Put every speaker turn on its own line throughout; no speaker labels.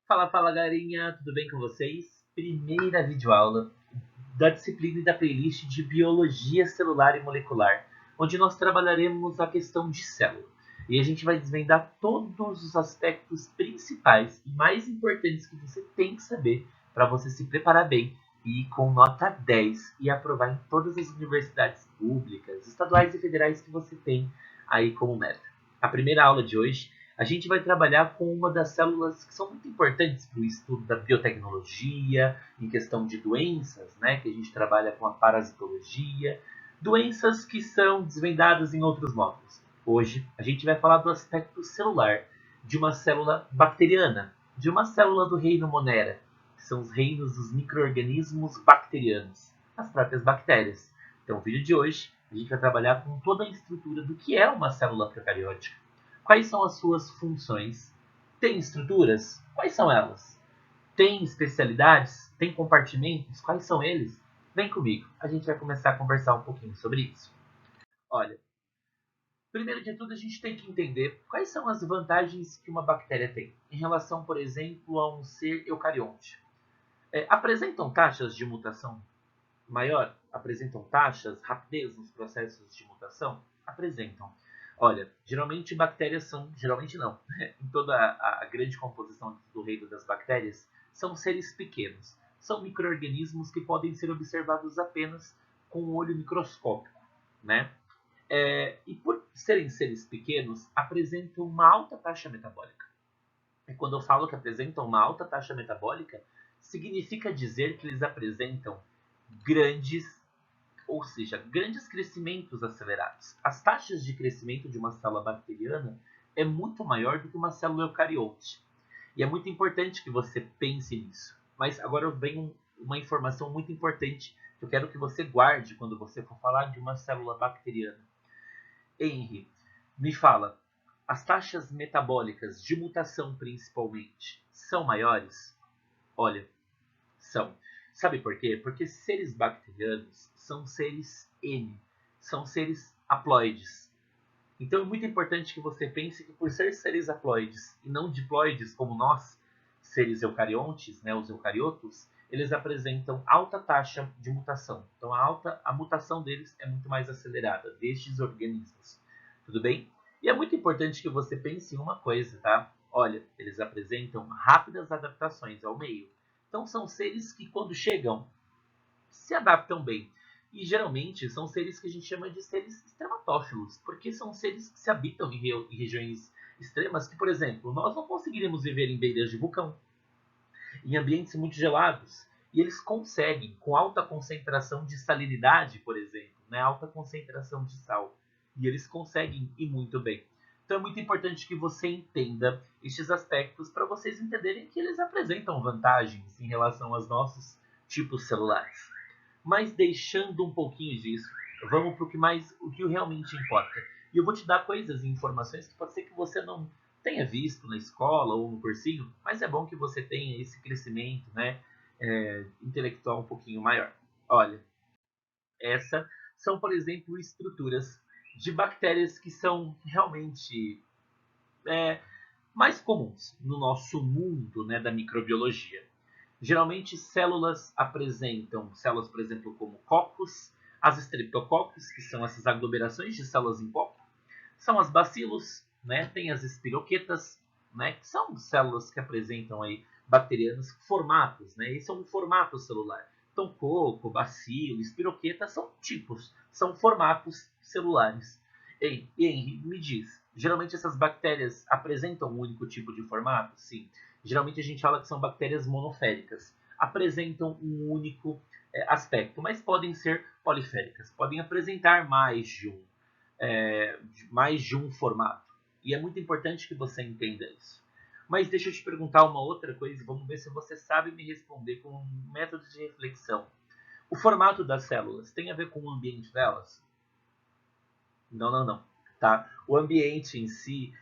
Fala, fala galerinha, tudo bem com vocês? Primeira videoaula da disciplina e da playlist de Biologia Celular e Molecular, onde nós trabalharemos a questão de célula. E a gente vai desvendar todos os aspectos principais e mais importantes que você tem que saber para você se preparar bem e ir com nota 10 e aprovar em todas as universidades públicas, estaduais e federais que você tem aí como meta. A primeira aula de hoje a gente vai trabalhar com uma das células que são muito importantes para o estudo da biotecnologia, em questão de doenças, né, que a gente trabalha com a parasitologia, doenças que são desvendadas em outros módulos. Hoje a gente vai falar do aspecto celular de uma célula bacteriana, de uma célula do reino Monera, que são os reinos dos micro-organismos bacterianos, as próprias bactérias. Então, no vídeo de hoje, a gente vai trabalhar com toda a estrutura do que é uma célula procariótica. Quais são as suas funções? Tem estruturas? Quais são elas? Tem especialidades? Tem compartimentos? Quais são eles? Vem comigo, a gente vai começar a conversar um pouquinho sobre isso. Olha, primeiro de tudo a gente tem que entender quais são as vantagens que uma bactéria tem em relação, por exemplo, a um ser eucarionte. Apresentam taxas de mutação maior? Apresentam taxas, rapidez nos processos de mutação? Apresentam. Olha, geralmente bactérias são, geralmente não, em toda a grande composição do reino das bactérias, são seres pequenos. São micro-organismos que podem ser observados apenas com o olho microscópico, né? E por serem seres pequenos, apresentam uma alta taxa metabólica. E quando eu falo que apresentam uma alta taxa metabólica, significa dizer que eles apresentam grandes, ou seja, grandes crescimentos acelerados. As taxas de crescimento de uma célula bacteriana é muito maior do que uma célula eucarionte. E é muito importante que você pense nisso. Mas agora vem uma informação muito importante que eu quero que você guarde quando você for falar de uma célula bacteriana. Henry, me fala, as taxas metabólicas de mutação principalmente são maiores? Olha, são. Sabe por quê? Porque seres bacterianos são seres N, são seres haploides. Então é muito importante que você pense que por ser seres haploides e não diploides como nós, seres eucariontes, né, os eucariotos, eles apresentam alta taxa de mutação. Então a mutação deles é muito mais acelerada, destes organismos. Tudo bem? E é muito importante que você pense em uma coisa, tá? Olha, eles apresentam rápidas adaptações ao meio. Então são seres que quando chegam se adaptam bem. E geralmente são seres que a gente chama de seres extrematófilos, porque são seres que se habitam em regiões extremas que, por exemplo, nós não conseguiríamos viver em beiras de vulcão, em ambientes muito gelados. E eles conseguem, com alta concentração de salinidade, por exemplo, né, alta concentração de sal. E eles conseguem ir muito bem. Então é muito importante que você entenda estes aspectos para vocês entenderem que eles apresentam vantagens em relação aos nossos tipos celulares. Mas deixando um pouquinho disso, vamos para o que realmente importa. E eu vou te dar coisas e informações que pode ser que você não tenha visto na escola ou no cursinho, mas é bom que você tenha esse crescimento, né, intelectual um pouquinho maior. Olha, essas são, por exemplo, estruturas de bactérias que são realmente mais comuns no nosso mundo, né, da microbiologia. Geralmente, células apresentam células, por exemplo, como cocos, as estreptococcus, que são essas aglomerações de células em copo, são as bacilos, né? Tem as espiroquetas, né? Que são células que apresentam aí bacterianos formatos, né? Esse é um formato celular. Então, coco, bacilo, espiroqueta são tipos, são formatos celulares. E me diz, geralmente essas bactérias apresentam um único tipo de formato? Sim. Geralmente a gente fala que são bactérias monoféricas, apresentam um único aspecto, mas podem ser poliféricas, podem apresentar mais de um formato. E é muito importante que você entenda isso. Mas deixa eu te perguntar uma outra coisa, vamos ver se você sabe me responder com um método de reflexão. O formato das células tem a ver com o ambiente delas? Não, não, não. Tá? O ambiente em si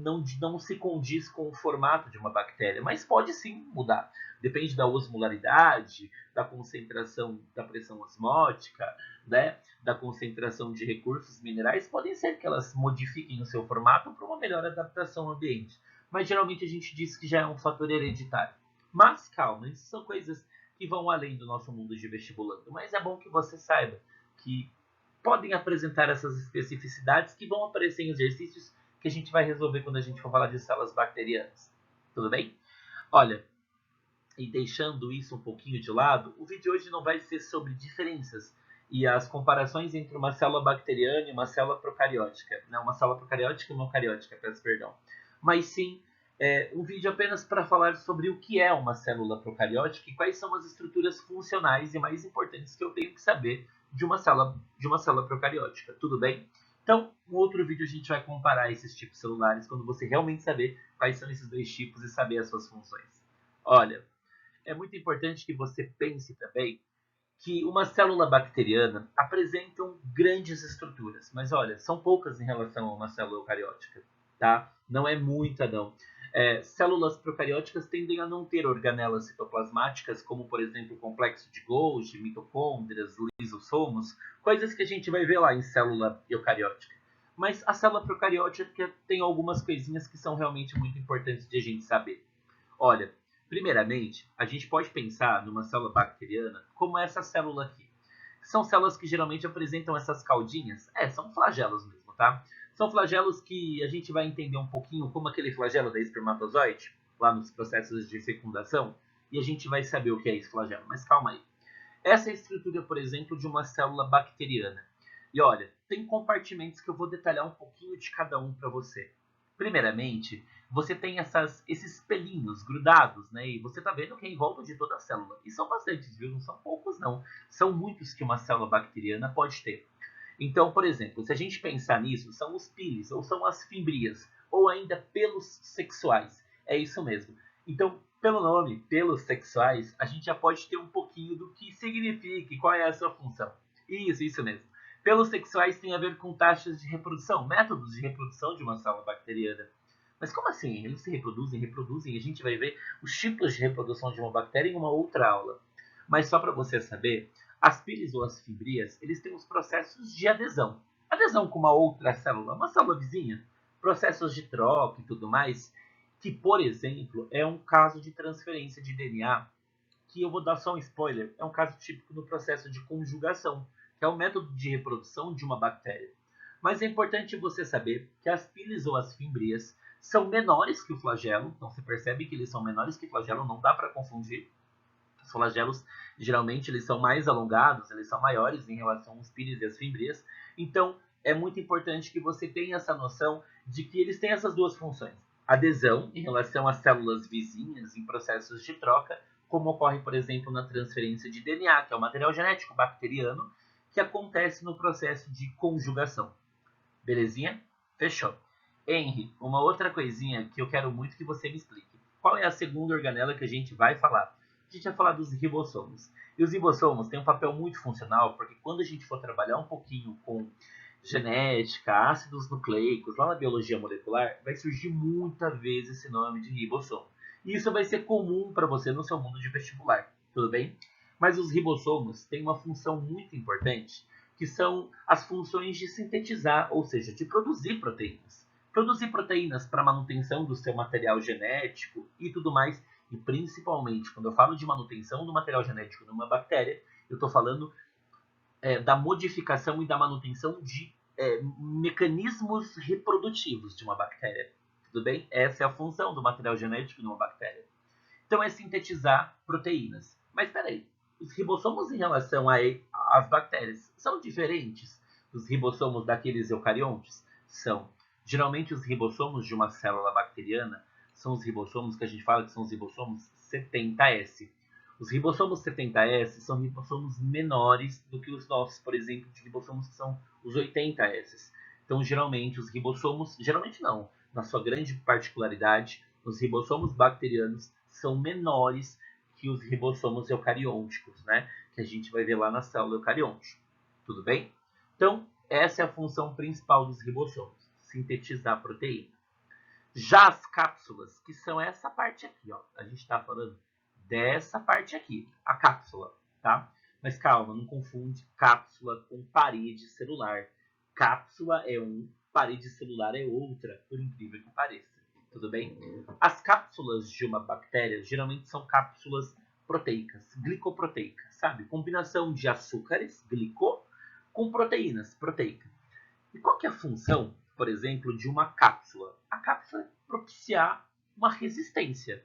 não se condiz com o formato de uma bactéria, mas pode sim mudar. Depende da osmolaridade, da concentração da pressão osmótica, né? Da concentração de recursos minerais. Podem ser que elas modifiquem o seu formato para uma melhor adaptação ao ambiente. mas geralmente a gente diz que já é um fator hereditário. Mas calma, isso são coisas que vão além do nosso mundo de vestibulando. Mas é bom que você saiba que podem apresentar essas especificidades que vão aparecer em exercícios que a gente vai resolver quando a gente for falar de células bacterianas. Tudo bem? Olha, e deixando isso um pouquinho de lado, o vídeo de hoje não vai ser sobre diferenças e as comparações entre uma célula bacteriana e uma célula procariótica. Não, uma célula procariótica e uma eucariótica, peço perdão. Mas sim, um vídeo apenas para falar sobre o que é uma célula procariótica e quais são as estruturas funcionais e mais importantes que eu tenho que saber de uma célula procariótica. Tudo bem? Então, no outro vídeo a gente vai comparar esses tipos celulares quando você realmente saber quais são esses dois tipos e saber as suas funções. Olha, é muito importante que você pense também que uma célula bacteriana apresentam grandes estruturas, mas olha, são poucas em relação a uma célula eucariótica, tá? Não é muita, não. Células procarióticas tendem a não ter organelas citoplasmáticas, como, por exemplo, o complexo de Golgi, mitocôndrias, lisossomos, coisas que a gente vai ver lá em célula eucariótica. Mas a célula procariótica tem algumas coisinhas que são realmente muito importantes de a gente saber. Olha, primeiramente, a gente pode pensar numa célula bacteriana como essa célula aqui. São células que geralmente apresentam essas caudinhas. São flagelos mesmo, tá? São flagelos que a gente vai entender um pouquinho como aquele flagelo da espermatozoide, lá nos processos de fecundação, e a gente vai saber o que é esse flagelo. Mas calma aí. Essa é a estrutura, por exemplo, de uma célula bacteriana. E olha, tem compartimentos que eu vou detalhar um pouquinho de cada um para você. Primeiramente, você tem esses pelinhos grudados, né? E você está vendo que é em volta de toda a célula. E são bastantes, viu? Não são poucos, não. São muitos que uma célula bacteriana pode ter. Então, por exemplo, se a gente pensar nisso, são os piles, ou são as fimbrias, ou ainda pelos sexuais. É isso mesmo. Então, pelo nome, pelos sexuais, a gente já pode ter um pouquinho do que significa e qual é a sua função. Isso mesmo. Pelos sexuais tem a ver com taxas de reprodução, métodos de reprodução de uma célula bacteriana. Mas como assim? Eles se reproduzem, reproduzem, e a gente vai ver os tipos de reprodução de uma bactéria em uma outra aula. Mas só para você saber, as piles ou as fimbrias, eles têm os processos de adesão. Adesão com uma outra célula, uma célula vizinha, processos de troca e tudo mais, que, por exemplo, é um caso de transferência de DNA, que eu vou dar só um spoiler, é um caso típico no processo de conjugação, que é o método de reprodução de uma bactéria. Mas é importante você saber que as piles ou as fimbrias são menores que o flagelo, então você percebe que eles são menores que o flagelo, não dá para confundir. Os flagelos, geralmente, eles são mais alongados, eles são maiores em relação aos piles e às fimbrias. Então, é muito importante que você tenha essa noção de que eles têm essas duas funções. Adesão em relação às células vizinhas em processos de troca, como ocorre, por exemplo, na transferência de DNA, que é o material genético bacteriano, que acontece no processo de conjugação. Belezinha? Fechou. Henry, uma outra coisinha que eu quero muito que você me explique. Qual é a segunda organela que a gente vai falar? A gente vai falar dos ribossomos. E os ribossomos têm um papel muito funcional, porque quando a gente for trabalhar um pouquinho com genética, ácidos nucleicos, lá na biologia molecular, vai surgir muitas vezes esse nome de ribossomo. E isso vai ser comum para você no seu mundo de vestibular, tudo bem? Mas os ribossomos têm uma função muito importante, que são as funções de sintetizar, ou seja, de produzir proteínas. Produzir proteínas para manutenção do seu material genético e tudo mais. E principalmente, quando eu falo de manutenção do material genético numa bactéria, eu estou falando da modificação e da manutenção de mecanismos reprodutivos de uma bactéria. Tudo bem? Essa é a função do material genético numa bactéria. Então é sintetizar proteínas. Mas peraí, os ribossomos em relação às bactérias são diferentes dos ribossomos daqueles eucariontes? São. Geralmente os ribossomos de uma célula bacteriana são os ribossomos que a gente fala que são os ribossomos 70S. Os ribossomos 70S são ribossomos menores do que os nossos, por exemplo, de ribossomos que são os 80S. Então, geralmente, os ribossomos, geralmente não, na sua grande particularidade, os ribossomos bacterianos são menores que os ribossomos eucariônticos, né? Que a gente vai ver lá na célula eucarionte. Tudo bem? Então, essa é a função principal dos ribossomos, sintetizar proteína. Já as cápsulas, que são essa parte aqui, ó, a gente está falando dessa parte aqui, a cápsula, tá? Mas calma, não confunde cápsula com parede celular. Cápsula é um, parede celular é outra, por incrível que pareça. tudo bem? As cápsulas de uma bactéria geralmente são cápsulas proteicas, glicoproteicas, sabe? Combinação de açúcares, glico, com proteínas, proteica. E qual que é a função, por exemplo, de uma cápsula? A cápsula é propiciar uma resistência,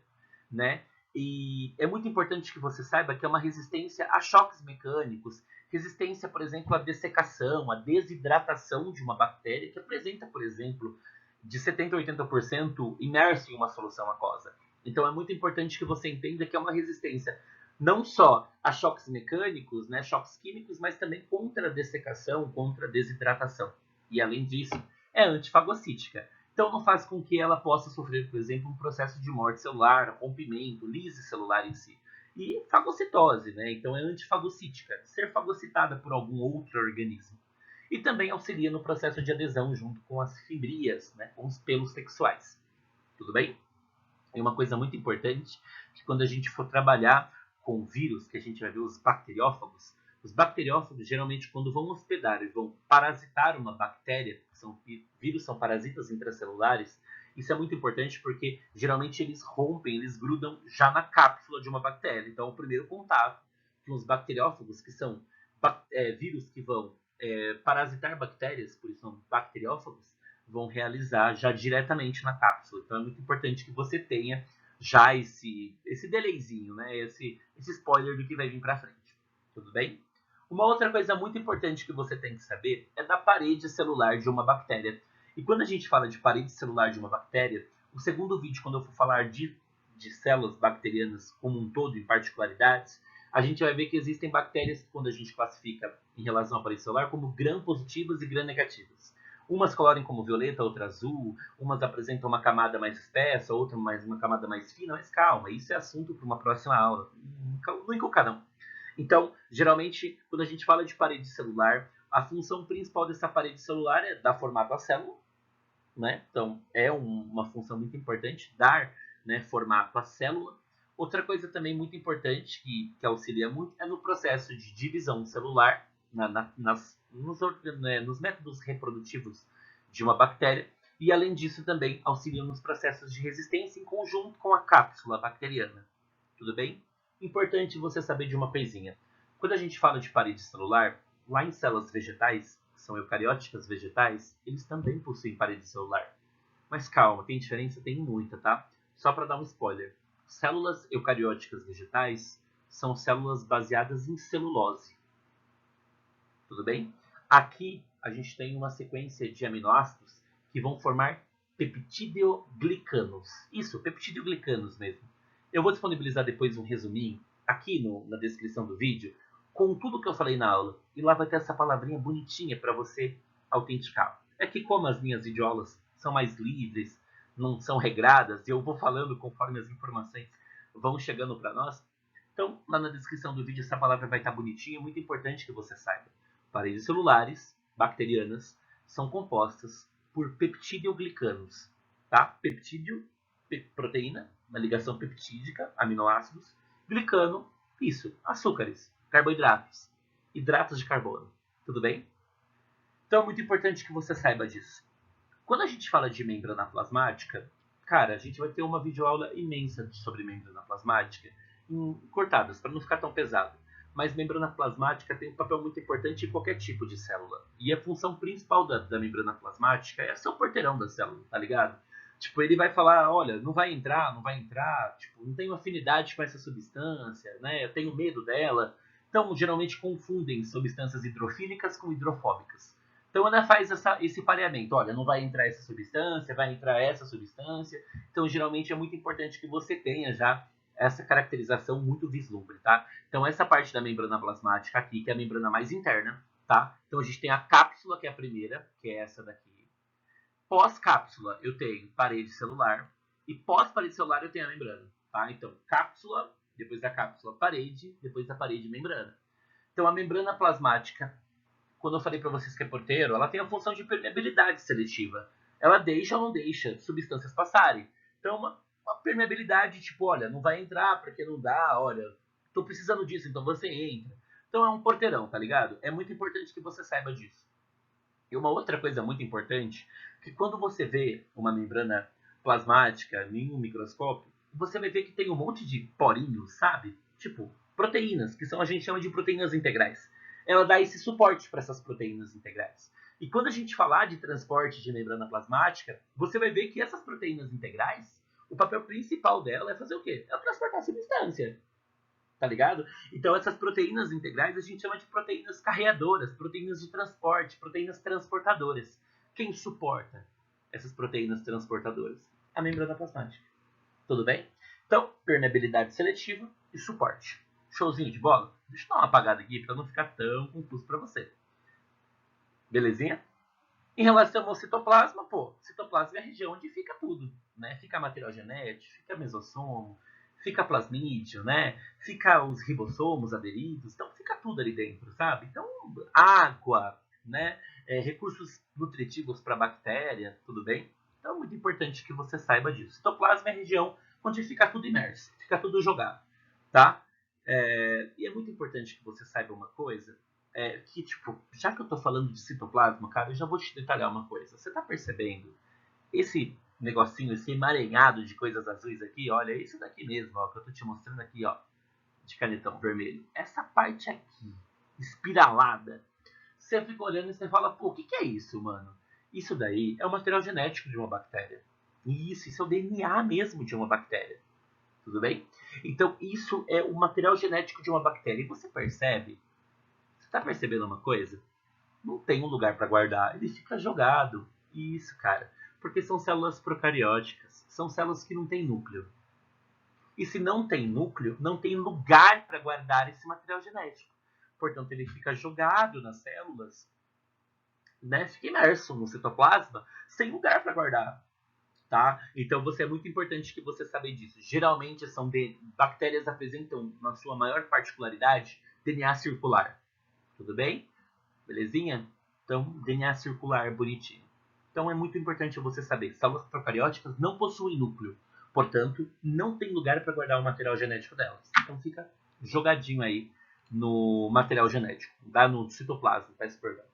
né? E é muito importante que você saiba que é uma resistência a choques mecânicos, resistência, por exemplo, à dessecação, à desidratação de uma bactéria que apresenta, por exemplo, de 70% a 80% imerso em uma solução aquosa. Então é muito importante que você entenda que é uma resistência não só a choques mecânicos, né, choques químicos, mas também contra a dessecação, contra a desidratação. E além disso, é antifagocítica. Então não faz com que ela possa sofrer, por exemplo, um processo de morte celular, rompimento, lise celular em si. E fagocitose, né? Então é antifagocítica, ser fagocitada por algum outro organismo. E também auxilia no processo de adesão junto com as fimbrias, né? Com os pelos sexuais. Tudo bem? E uma coisa muito importante, que quando a gente for trabalhar com vírus, que a gente vai ver os bacteriófagos geralmente quando vão hospedar e vão parasitar uma bactéria, vírus são parasitas intracelulares, isso é muito importante porque geralmente eles rompem, eles grudam já na cápsula de uma bactéria. Então, o primeiro contato com os bacteriófagos, que são vírus que vão parasitar bactérias, por isso são bacteriófagos, vão realizar já diretamente na cápsula. Então é muito importante que você tenha já esse delayzinho, né? Esse spoiler do que vai vir para frente. Tudo bem? Uma outra coisa muito importante que você tem que saber é da parede celular de uma bactéria. E quando a gente fala de parede celular de uma bactéria, o segundo vídeo, quando eu for falar de células bacterianas como um todo, em particularidades, a gente vai ver que existem bactérias, quando a gente classifica em relação à parede celular, como gram-positivas e gram-negativas. Umas colorem como violeta, outra azul, umas apresentam uma camada mais espessa, outra mais uma camada mais fina, mas calma, isso é assunto para uma próxima aula. Não encuca não. Então, geralmente, quando a gente fala de parede celular, a função principal dessa parede celular é dar formato à célula, né? Então, é uma função muito importante, dar, né, formato à célula. Outra coisa também muito importante, que auxilia muito, é no processo de divisão celular, nos métodos reprodutivos de uma bactéria. E, além disso, também auxilia nos processos de resistência em conjunto com a cápsula bacteriana. Tudo bem? Importante você saber de uma coisinha. Quando a gente fala de parede celular, lá em células vegetais, que são eucarióticas vegetais, eles também possuem parede celular. Mas calma, tem diferença? Tem muita, tá? Só para dar um spoiler. Células eucarióticas vegetais são células baseadas em celulose. Tudo bem? Aqui a gente tem uma sequência de aminoácidos que vão formar peptidoglicanos. Isso, peptidoglicanos mesmo. Eu vou disponibilizar depois um resuminho aqui na descrição do vídeo com tudo que eu falei na aula. E lá vai ter essa palavrinha bonitinha para você autenticar. É que como as minhas videoaulas são mais livres, não são regradas, e eu vou falando conforme as informações vão chegando para nós, então lá na descrição do vídeo essa palavra vai estar bonitinha, é muito importante que você saiba. Paredes celulares bacterianas são compostas por peptidoglicanos, tá? Peptídeo, proteína, uma ligação peptídica, aminoácidos, glicano, isso, açúcares, carboidratos, hidratos de carbono, tudo bem? Então é muito importante que você saiba disso. Quando a gente fala de membrana plasmática, cara, a gente vai ter uma videoaula imensa sobre membrana plasmática, cortadas, para não ficar tão pesado. Mas membrana plasmática tem um papel muito importante em qualquer tipo de célula. E a função principal da membrana plasmática é ser o porteirão da célula, tá ligado? Tipo, ele vai falar, olha, não vai entrar, tipo, não tenho afinidade com essa substância, né? Eu tenho medo dela. Então, geralmente confundem substâncias hidrofílicas com hidrofóbicas. Então, ela faz esse pareamento. Olha, não vai entrar essa substância, vai entrar essa substância. Então, geralmente é muito importante que você tenha já essa caracterização muito vislumbre, tá? Então, essa parte da membrana plasmática aqui, que é a membrana mais interna, tá? Então, a gente tem a cápsula, que é a primeira, que é essa daqui. Pós-cápsula, eu tenho parede celular. E pós-parede celular, eu tenho a membrana, tá? Então, cápsula, depois da cápsula, parede, depois da parede, membrana. Então, a membrana plasmática, quando eu falei para vocês que é porteiro, ela tem a função de permeabilidade seletiva. Ela deixa ou não deixa substâncias passarem. Então, uma permeabilidade, tipo, olha, não vai entrar porque não dá, olha, tô precisando disso, então você entra. Então é um porteirão, tá ligado? É muito importante que você saiba disso. E uma outra coisa muito importante, que quando você vê uma membrana plasmática, em um microscópio, você vai ver que tem um monte de porinhos, sabe? Tipo, proteínas, que a gente chama de proteínas integrais. Ela dá esse suporte para essas proteínas integrais. E quando a gente falar de transporte de membrana plasmática, você vai ver que essas proteínas integrais, o papel principal dela é fazer o quê? É transportar a substância. Tá ligado? Então essas proteínas integrais a gente chama de proteínas carreadoras, proteínas de transporte, proteínas transportadoras. Quem suporta essas proteínas transportadoras? A membrana plasmática. Tudo bem? Então, permeabilidade seletiva e suporte. Showzinho de bola? Deixa eu dar uma apagada aqui para não ficar tão confuso para você. Belezinha? Em relação ao citoplasma, citoplasma é a região onde fica tudo, né? Fica material genético, fica mesossomo, fica plasmídio, né? Fica os ribossomos aderidos, então fica tudo ali dentro, sabe? Então, água, né? Recursos nutritivos para a bactéria, tudo bem? Então é muito importante que você saiba disso. Citoplasma é a região onde fica tudo imerso, fica tudo jogado, tá? E é muito importante que você saiba uma coisa, que, tipo, já que eu tô falando de citoplasma, cara, eu já vou te detalhar uma coisa. Você tá percebendo esse negocinho, esse emaranhado de coisas azuis aqui? Olha, é isso daqui mesmo, ó, que eu tô te mostrando aqui, ó, de canetão vermelho. Essa parte aqui, espiralada, você fica olhando e você fala, pô, o que que é isso, mano? Isso daí é o material genético de uma bactéria. Isso é o DNA mesmo de uma bactéria. Tudo bem? Então, isso é o material genético de uma bactéria. E você percebe? Você está percebendo uma coisa? Não tem um lugar para guardar. Ele fica jogado. Isso, cara. Porque são células procarióticas. São células que não têm núcleo. E se não tem núcleo, não tem lugar para guardar esse material genético. Portanto, ele fica jogado nas células, né? Fica imerso no citoplasma, sem lugar para guardar. Tá? Então é muito importante que você saiba disso. Geralmente bactérias apresentam, na sua maior particularidade, DNA circular. Tudo bem? Belezinha? Então, DNA circular bonitinho. Então é muito importante você saber. Células procarióticas não possuem núcleo. Portanto, não tem lugar para guardar o material genético delas. Então fica jogadinho aí no material genético. Dá no citoplasma, peço perdão.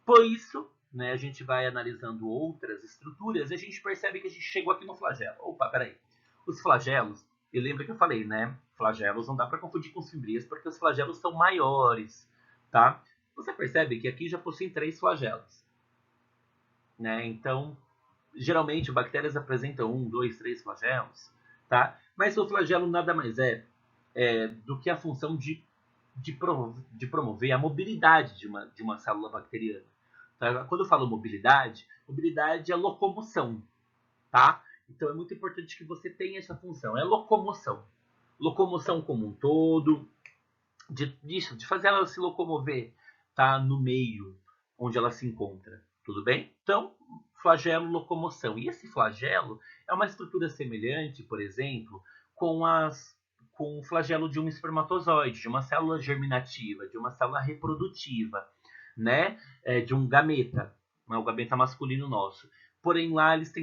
Por isso, né, a gente vai analisando outras estruturas e a gente percebe que a gente chegou aqui no flagelo. Opa, peraí. Os flagelos, e lembra que eu falei, né? Flagelos não dá para confundir com fimbrias porque os flagelos são maiores, tá? Você percebe que aqui já possuem 3 flagelos, né? Então, geralmente bactérias apresentam 1, 2, 3 flagelos, tá? Mas o flagelo nada mais do que a função de promover a mobilidade de uma célula bacteriana. Tá? Quando eu falo mobilidade é locomoção, tá? Então é muito importante que você tenha essa função, é locomoção. Locomoção como um todo, de fazer ela se locomover, tá? No meio onde ela se encontra, tudo bem? Então, flagelo, locomoção. E esse flagelo é uma estrutura semelhante, por exemplo, com o flagelo de um espermatozoide, de uma célula germinativa, de uma célula reprodutiva, né? De um gameta, né? O gameta masculino nosso. Porém, lá eles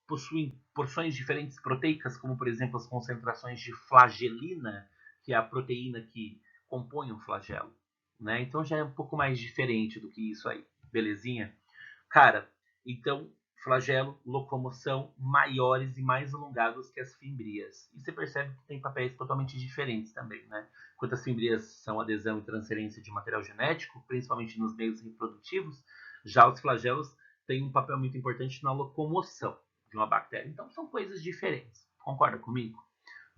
possuem porções diferentes proteicas, como por exemplo as concentrações de flagelina, que é a proteína que compõe um flagelo, né? Então já é um pouco mais diferente do que isso aí, belezinha? Cara, então flagelo, locomoção maiores e mais alongados que as fimbrias. E você percebe que tem papéis totalmente diferentes também, né? Enquanto as fimbrias são adesão e transferência de material genético, principalmente nos meios reprodutivos, já os flagelos têm um papel muito importante na locomoção de uma bactéria. Então são coisas diferentes. Concorda comigo?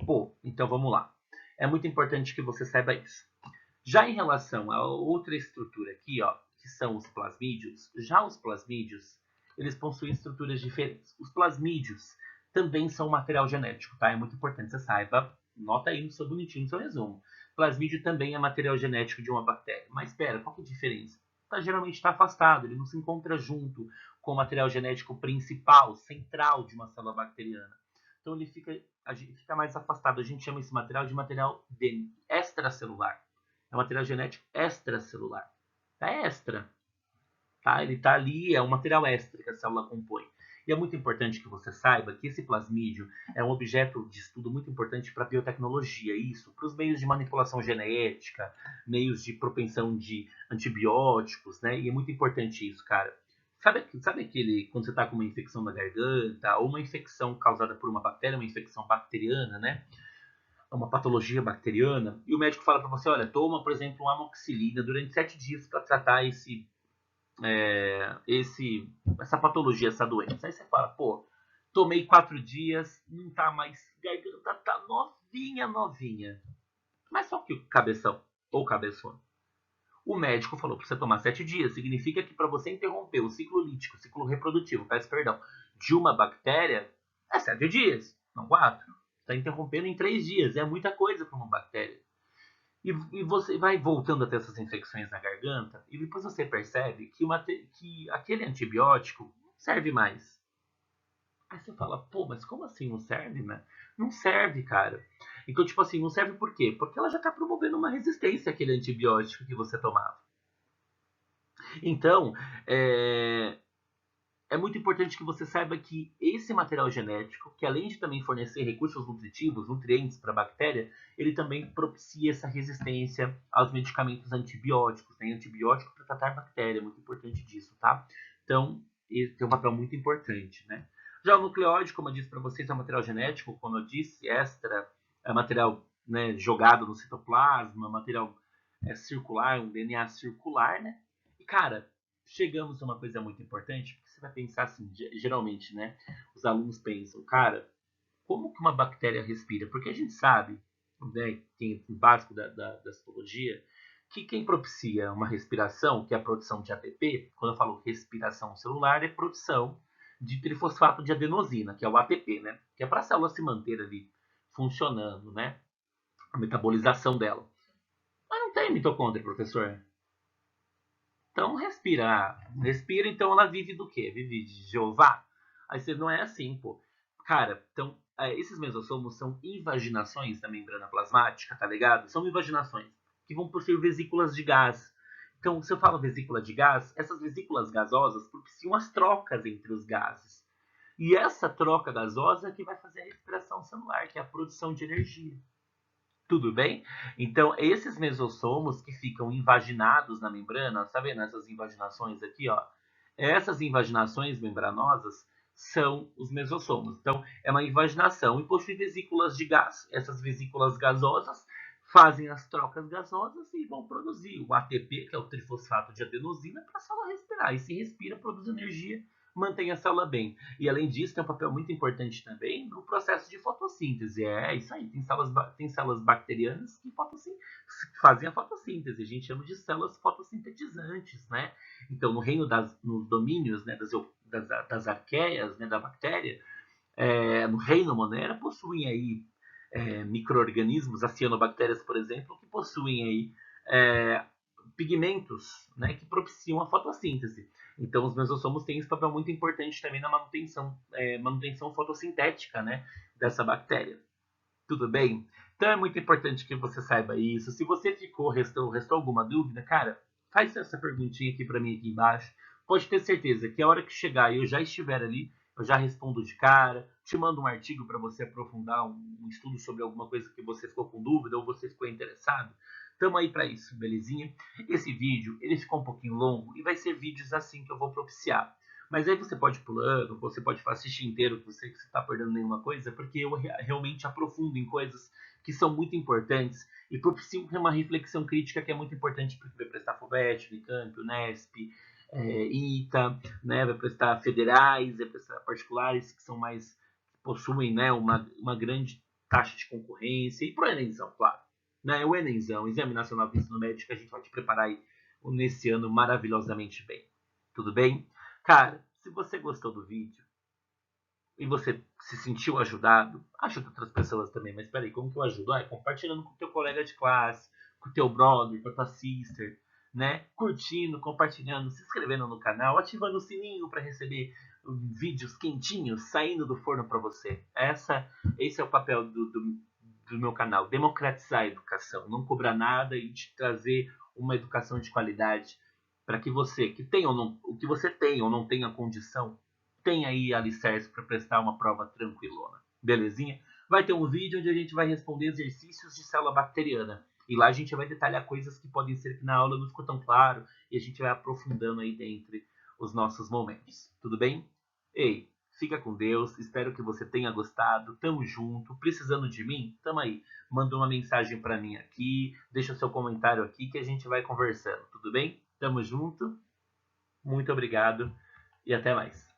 Pô, então vamos lá. É muito importante que você saiba isso. Já em relação a outra estrutura aqui, ó, que são os plasmídios, já os plasmídios, eles possuem estruturas diferentes. Os plasmídios também são material genético, tá? É muito importante que você saiba. Nota aí no seu bonitinho, no seu resumo. Plasmídio também é material genético de uma bactéria. Mas espera, qual que é a diferença? Geralmente está afastado, ele não se encontra junto com o material genético principal, central de uma célula bacteriana. Então ele fica mais afastado. A gente chama esse material de material extracelular. É um material genético extracelular. Tá extra. Tá? Ele está ali, é um material extra que a célula compõe. E é muito importante que você saiba que esse plasmídio é um objeto de estudo muito importante para a biotecnologia, isso, para os meios de manipulação genética, meios de propensão de antibióticos, né? E é muito importante isso, cara. Sabe aquele, quando você está com uma infecção da garganta, ou uma infecção causada por uma bactéria, uma infecção bacteriana, né? Uma patologia bacteriana, e o médico fala para você, olha, toma, por exemplo, uma amoxicilina durante 7 dias para tratar essa patologia, essa doença. Aí você fala, pô, tomei 4 dias, não tá mais, garganta tá novinha, novinha. Mas só que o cabeção, ou cabeçona, o médico falou para você tomar 7 dias. Significa que para você interromper o ciclo lítico, o ciclo reprodutivo, peço perdão, de uma bactéria, é 7 dias, não 4. Está interrompendo em 3 dias. É muita coisa para uma bactéria. E você vai voltando a ter essas infecções na garganta, e depois você percebe que aquele antibiótico não serve mais. Aí você fala, pô, mas como assim não serve, né? Não serve, cara. Então, tipo assim, não serve por quê? Porque ela já está promovendo uma resistência àquele antibiótico que você tomava. Então, é muito importante que você saiba que esse material genético, que além de também fornecer recursos nutritivos, nutrientes para a bactéria, ele também propicia essa resistência aos medicamentos antibióticos, né? Antibiótico para tratar bactéria, é muito importante disso, tá? Então, ele tem um papel muito importante, né? Já o nucleóide, como eu disse para vocês, é um material genético, como eu disse, extra, é material, né, jogado no citoplasma, material circular, um DNA circular, né? E, cara, chegamos a uma coisa muito importante, porque você vai pensar assim, geralmente, né? Os alunos pensam, cara, como que uma bactéria respira? Porque a gente sabe, né, tem o básico da citologia, que quem propicia uma respiração, que é a produção de ATP, quando eu falo respiração celular, é produção de trifosfato de adenosina, que é o ATP, né? Que é para a célula se manter ali funcionando, né? A metabolização dela. Mas não tem mitocôndria, professor. Então respira. Respira, então ela vive do quê? Vive de Jeová? Aí você não é assim, pô. Cara, então, esses mesossomos são invaginações da membrana plasmática, tá ligado? São invaginações que vão possuir vesículas de gás. Então, se eu falo vesícula de gás, essas vesículas gasosas propiciam as trocas entre os gases. E essa troca gasosa é que vai fazer a respiração celular, que é a produção de energia. Tudo bem? Então, esses mesossomos que ficam invaginados na membrana, tá vendo essas invaginações aqui, ó? Essas invaginações membranosas são os mesossomos. Então, é uma invaginação e possui vesículas de gás. Essas vesículas gasosas fazem as trocas gasosas e vão produzir o ATP, que é o trifosfato de adenosina, para a célula respirar. E se respira, produz energia, mantém a célula bem. E além disso, tem um papel muito importante também no processo de fotossíntese. É isso aí, tem células bacterianas que fazem a fotossíntese. A gente chama de células fotossintetizantes, né? Então, no reino nos domínios, né, das arqueias, né, da bactéria, no reino Monera, possuem aí micro-organismos, as cianobactérias, por exemplo, que possuem aí pigmentos, né, que propiciam a fotossíntese. Então, os mesossomos têm esse papel muito importante também na manutenção fotossintética, né, dessa bactéria. Tudo bem? Então, é muito importante que você saiba isso. Se você restou alguma dúvida, cara, faz essa perguntinha aqui para mim aqui embaixo. Pode ter certeza que a hora que chegar e eu já estiver ali, eu já respondo de cara, te mando um artigo para você aprofundar um estudo sobre alguma coisa que você ficou com dúvida ou você ficou interessado. Tamo aí para isso, belezinha? Esse vídeo, ele ficou um pouquinho longo e vai ser vídeos assim que eu vou propiciar. Mas aí você pode ir pulando, você pode assistir inteiro, que você está perdendo nenhuma coisa, porque eu realmente aprofundo em coisas que são muito importantes e propiciam uma reflexão crítica que é muito importante para quem vai prestar FUVEST, Unicamp, Unesp, ITA, né, vai prestar federais, vai prestar particulares que são mais, que possuem, né, uma grande taxa de concorrência, e para o Enemzão, claro. Né, o Enemzão, Exame Nacional de Ensino Médio, que a gente vai te preparar aí nesse ano maravilhosamente bem. Tudo bem? Cara, se você gostou do vídeo e você se sentiu ajudado, ajuda outras pessoas também. Mas peraí, como que eu ajudo? Compartilhando com o teu colega de classe, com o teu brother, com a tua sister, né? Curtindo, compartilhando, se inscrevendo no canal, ativando o sininho para receber vídeos quentinhos saindo do forno para você. Esse é o papel do meu canal, democratizar a educação, não cobrar nada e te trazer uma educação de qualidade para que você que tem ou não, o que você tem ou não tenha condição, tenha aí alicerce para prestar uma prova tranquilona. Belezinha? Vai ter um vídeo onde a gente vai responder exercícios de célula bacteriana. E lá a gente vai detalhar coisas que podem ser que na aula não ficou tão claro e a gente vai aprofundando aí dentro os nossos momentos. Tudo bem? Ei, fica com Deus, espero que você tenha gostado. Tamo junto. Precisando de mim? Tamo aí. Manda uma mensagem para mim aqui, deixa seu comentário aqui que a gente vai conversando. Tudo bem? Tamo junto. Muito obrigado e até mais.